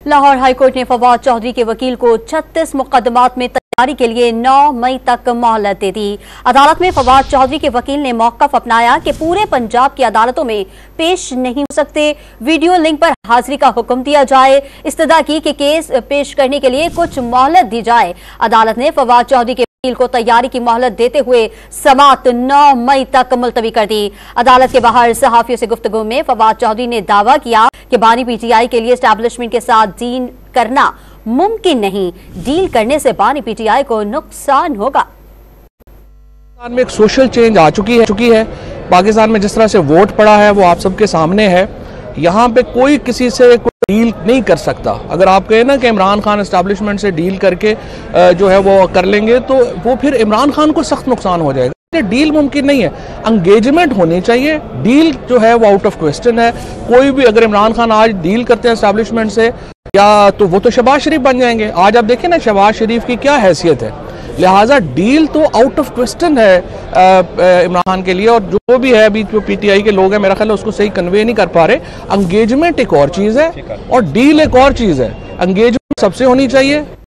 Lahore high court ने फवाद चौधरी के वकील को 36 मुकदमात में तैयारी के लिए 9 मई तक मोहलत दे दी। अदालत में फवाद चौधरी के वकील ने मौकफ अपनाया कि पूरे पंजाब की अदालतों में पेश नहीं हो सकते। वीडियो लिंक पर हाजिरी का हुक्म दिया जाए। इस्तदा की कि केस पेश करने के लिए कुछ मोहलत दी जाए। अदालत ने फवाद चौधरी के वकील को तैयारी की मोहलत देते हुए समाअत 9 मई तक मुलतवी कर दी। अदालत के बाहर सहाफियों से गुफ्तगू में फवाद चौधरी ने दावा किया कि बानी पीटीआई के लिए एस्टैब्लिशमेंट के साथ डील करना मुमकिन नहीं। डील करने से बानी पीटीआई को नुकसान होगा। पाकिस्तान में एक सोशल चेंज आ चुकी है। पाकिस्तान में जिस तरह से वोट पड़ा है वो आप सबके सामने है। यहाँ पे कोई किसी से डील नहीं कर सकता। अगर आप कहें ना कि इमरान खान एस्टैब्लिशमेंट से डील करके जो है वो कर लेंगे तो वो फिर इमरान खान को सख्त नुकसान हो जाएगा। डील मुमकिन नहीं है, एंगेजमेंट होनी चाहिए। डील जो है वो आउट ऑफ क्वेश्चन है। कोई भी अगर इमरान खान आज डील करते हैं एस्टैब्लिशमेंट से या तो वो तो शहबाज शरीफ बन जाएंगे। आज आप देखें ना शहबाज शरीफ की क्या हैसियत है, लिहाजा डील तो आउट ऑफ क्वेश्चन है इमरान खान के लिए। और जो भी है अभी जो पीटीआई के लोग हैं मेरा ख्याल है उसको सही कन्वे नहीं कर पा रहे। एंगेजमेंट एक और चीज़ है और डील एक और चीज़ है। एंगेजमेंट सबसे होनी चाहिए।